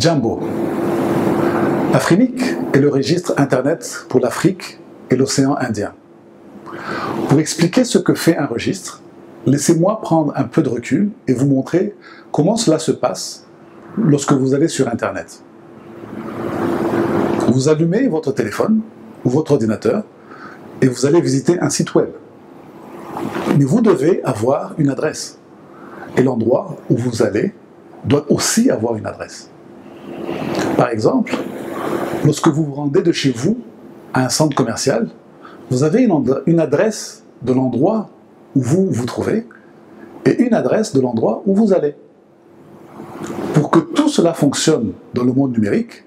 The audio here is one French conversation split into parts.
Jambo. Afrinic est le registre Internet pour l'Afrique et l'océan Indien. Pour expliquer ce que fait un registre, laissez-moi prendre un peu de recul et vous montrer comment cela se passe lorsque vous allez sur Internet. Vous allumez votre téléphone ou votre ordinateur et vous allez visiter un site web. Mais vous devez avoir une adresse. Et l'endroit où vous allez doit aussi avoir une adresse. Par exemple, lorsque vous vous rendez de chez vous à un centre commercial, vous avez une adresse de l'endroit où vous vous trouvez et une adresse de l'endroit où vous allez. Pour que tout cela fonctionne dans le monde numérique,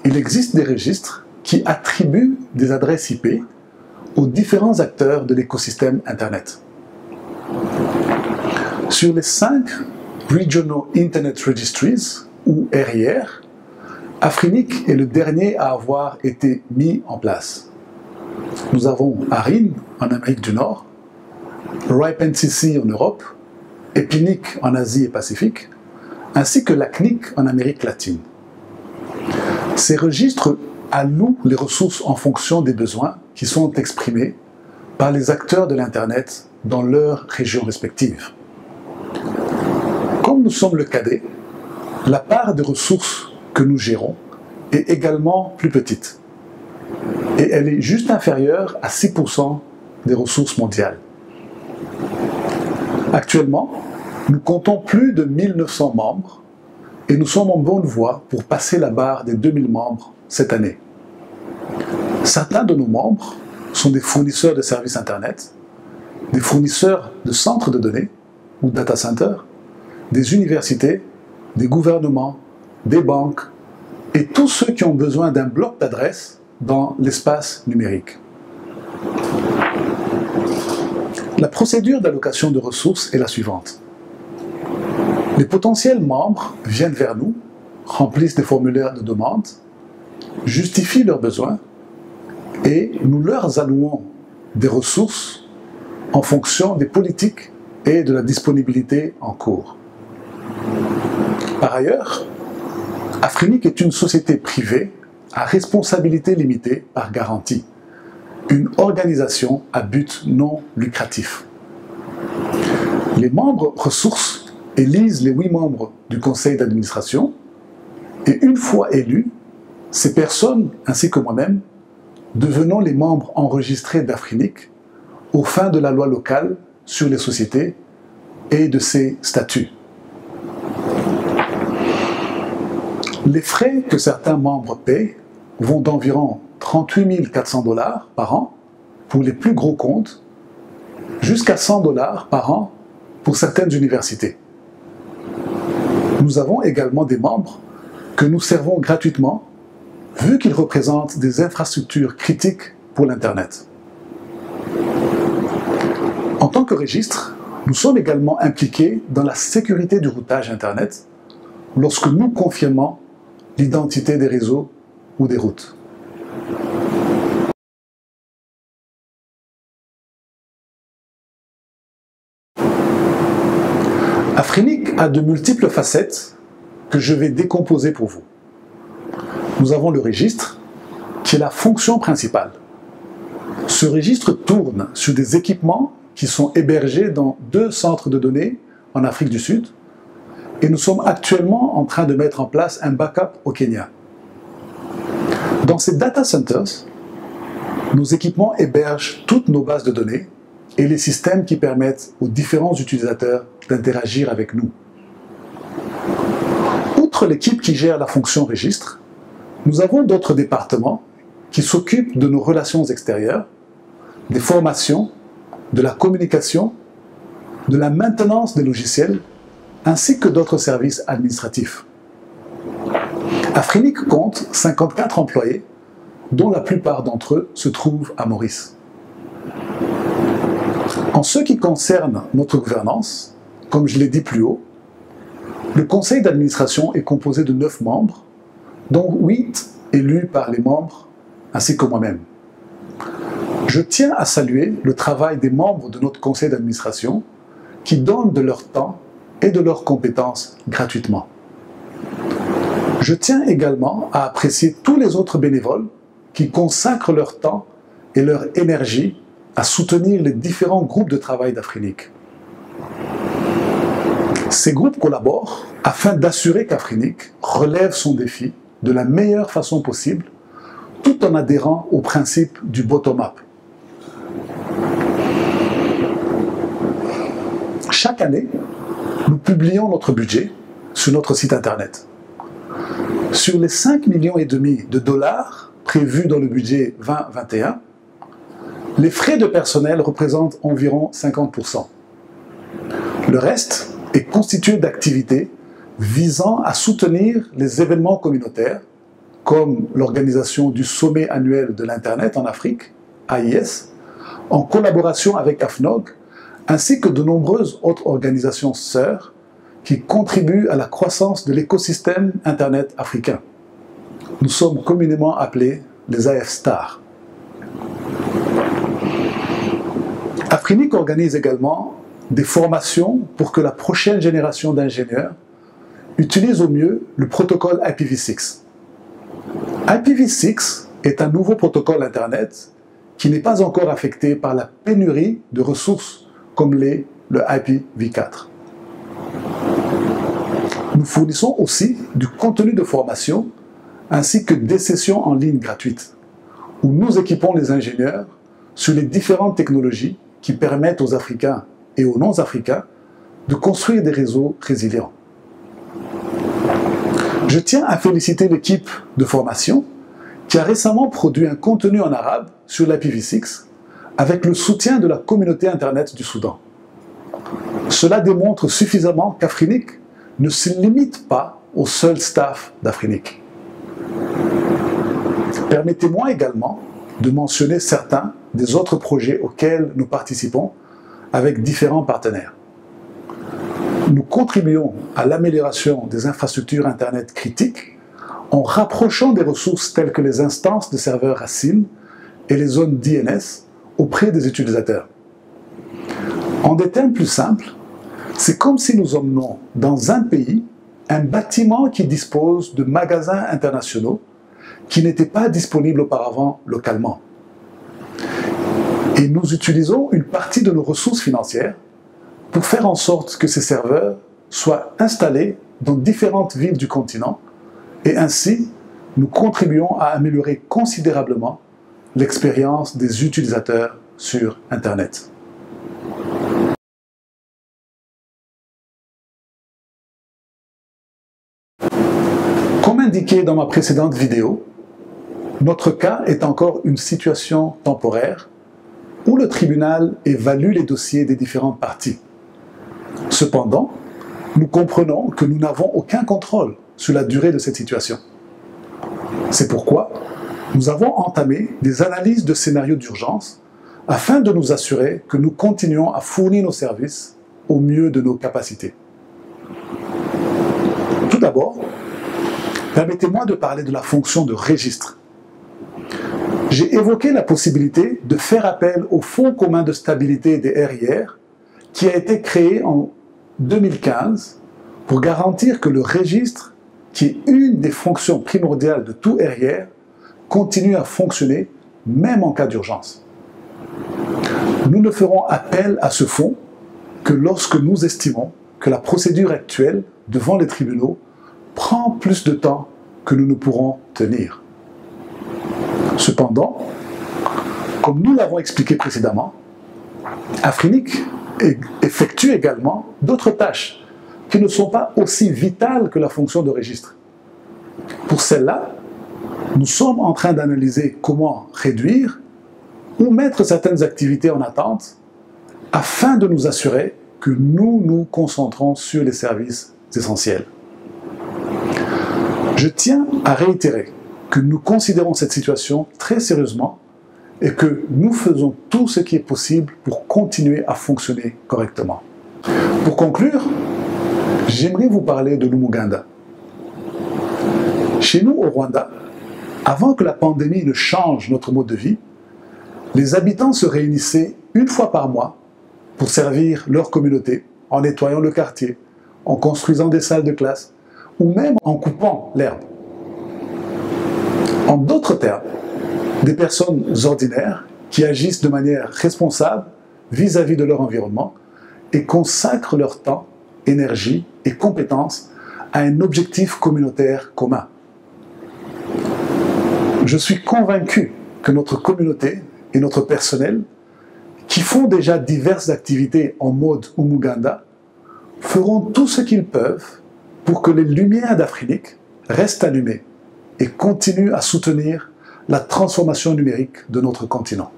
il existe des registres qui attribuent des adresses IP aux différents acteurs de l'écosystème Internet. Sur les 5 Regional Internet Registries, ou RIR, Afrinic est le dernier à avoir été mis en place. Nous avons ARIN en Amérique du Nord, RIPE-NCC en Europe, EPINIC en Asie et Pacifique, ainsi que l'ACNIC en Amérique latine. Ces registres allouent les ressources en fonction des besoins qui sont exprimés par les acteurs de l'Internet dans leurs régions respectives. Comme nous sommes le cadet, la part des ressources que nous gérons est également plus petite. Et elle est juste inférieure à 6% des ressources mondiales. Actuellement, nous comptons plus de 1900 membres et nous sommes en bonne voie pour passer la barre des 2000 membres cette année. Certains de nos membres sont des fournisseurs de services Internet, des fournisseurs de centres de données ou data centers, des universités, des gouvernements, des banques et tous ceux qui ont besoin d'un bloc d'adresses dans l'espace numérique. La procédure d'allocation de ressources est la suivante. Les potentiels membres viennent vers nous, remplissent des formulaires de demande, justifient leurs besoins et nous leur allouons des ressources en fonction des politiques et de la disponibilité en cours. Par ailleurs, Afrinic est une société privée à responsabilité limitée par garantie, une organisation à but non lucratif. Les membres ressources élisent les 8 membres du conseil d'administration et une fois élus, ces personnes, ainsi que moi-même, devenons les membres enregistrés d'Afrinic aux fins de la loi locale sur les sociétés et de ses statuts. Les frais que certains membres paient vont d'environ 38 400 $ par an pour les plus gros comptes, jusqu'à 100 $ par an pour certaines universités. Nous avons également des membres que nous servons gratuitement, vu qu'ils représentent des infrastructures critiques pour l'Internet. En tant que registre, nous sommes également impliqués dans la sécurité du routage Internet lorsque nous confirmons l'identité des réseaux ou des routes. Afrinic a de multiples facettes que je vais décomposer pour vous. Nous avons le registre, qui est la fonction principale. Ce registre tourne sur des équipements qui sont hébergés dans 2 centres de données en Afrique du Sud, et nous sommes actuellement en train de mettre en place un backup au Kenya. Dans ces data centers, nos équipements hébergent toutes nos bases de données et les systèmes qui permettent aux différents utilisateurs d'interagir avec nous. Outre l'équipe qui gère la fonction registre, nous avons d'autres départements qui s'occupent de nos relations extérieures, des formations, de la communication, de la maintenance des logiciels, ainsi que d'autres services administratifs. Afrinic compte 54 employés, dont la plupart d'entre eux se trouvent à Maurice. En ce qui concerne notre gouvernance, comme je l'ai dit plus haut, le conseil d'administration est composé de 9 membres, dont 8 élus par les membres, ainsi que moi-même. Je tiens à saluer le travail des membres de notre conseil d'administration qui donnent de leur temps et de leurs compétences gratuitement. Je tiens également à apprécier tous les autres bénévoles qui consacrent leur temps et leur énergie à soutenir les différents groupes de travail d'Afrinic. Ces groupes collaborent afin d'assurer qu'Afrinic relève son défi de la meilleure façon possible, tout en adhérant au principe du bottom-up. Chaque année, nous publions notre budget sur notre site internet. Sur les 5,5 millions de dollars prévus dans le budget 2021, les frais de personnel représentent environ 50%. Le reste est constitué d'activités visant à soutenir les événements communautaires, comme l'organisation du sommet annuel de l'Internet en Afrique, AIS, en collaboration avec AFNOG, ainsi que de nombreuses autres organisations sœurs qui contribuent à la croissance de l'écosystème Internet africain. Nous sommes communément appelés les AF-Stars. Afrinic organise également des formations pour que la prochaine génération d'ingénieurs utilise au mieux le protocole IPv6. IPv6 est un nouveau protocole Internet qui n'est pas encore affecté par la pénurie de ressources comme l'est le IPv4. Nous fournissons aussi du contenu de formation ainsi que des sessions en ligne gratuites où nous équipons les ingénieurs sur les différentes technologies qui permettent aux Africains et aux non-Africains de construire des réseaux résilients. Je tiens à féliciter l'équipe de formation qui a récemment produit un contenu en arabe sur l'IPv6 avec le soutien de la communauté Internet du Soudan. Cela démontre suffisamment qu'Afrinic ne se limite pas au seul staff d'Afrinic. Permettez-moi également de mentionner certains des autres projets auxquels nous participons avec différents partenaires. Nous contribuons à l'amélioration des infrastructures Internet critiques en rapprochant des ressources telles que les instances de serveurs racines et les zones DNS auprès des utilisateurs. En des termes plus simples, c'est comme si nous emmenions dans un pays un bâtiment qui dispose de magasins internationaux qui n'étaient pas disponibles auparavant localement. Et nous utilisons une partie de nos ressources financières pour faire en sorte que ces serveurs soient installés dans différentes villes du continent et ainsi nous contribuons à améliorer considérablement l'expérience des utilisateurs sur Internet. Comme indiqué dans ma précédente vidéo, notre cas est encore une situation temporaire où le tribunal évalue les dossiers des différentes parties. Cependant, nous comprenons que nous n'avons aucun contrôle sur la durée de cette situation. C'est pourquoi nous avons entamé des analyses de scénarios d'urgence afin de nous assurer que nous continuons à fournir nos services au mieux de nos capacités. Tout d'abord, permettez-moi de parler de la fonction de registre. J'ai évoqué la possibilité de faire appel au Fonds commun de stabilité des RIR qui a été créé en 2015 pour garantir que le registre, qui est une des fonctions primordiales de tout RIR, continue à fonctionner même en cas d'urgence. Nous ne ferons appel à ce fonds que lorsque nous estimons que la procédure actuelle devant les tribunaux prend plus de temps que nous ne pourrons tenir. Cependant, comme nous l'avons expliqué précédemment, Afrinic effectue également d'autres tâches qui ne sont pas aussi vitales que la fonction de registre. Pour celle-là, nous sommes en train d'analyser comment réduire ou mettre certaines activités en attente afin de nous assurer que nous nous concentrons sur les services essentiels. Je tiens à réitérer que nous considérons cette situation très sérieusement et que nous faisons tout ce qui est possible pour continuer à fonctionner correctement. Pour conclure, j'aimerais vous parler de l'Umuganda. Chez nous, au Rwanda, avant que la pandémie ne change notre mode de vie, les habitants se réunissaient une fois par mois pour servir leur communauté en nettoyant le quartier, en construisant des salles de classe ou même en coupant l'herbe. En d'autres termes, des personnes ordinaires qui agissent de manière responsable vis-à-vis de leur environnement et consacrent leur temps, énergie et compétences à un objectif communautaire commun. Je suis convaincu que notre communauté et notre personnel, qui font déjà diverses activités en mode Umuganda, feront tout ce qu'ils peuvent pour que les lumières d'Afrique restent allumées et continuent à soutenir la transformation numérique de notre continent.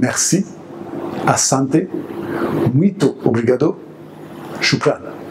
Merci, asante, muito obrigado, shukran.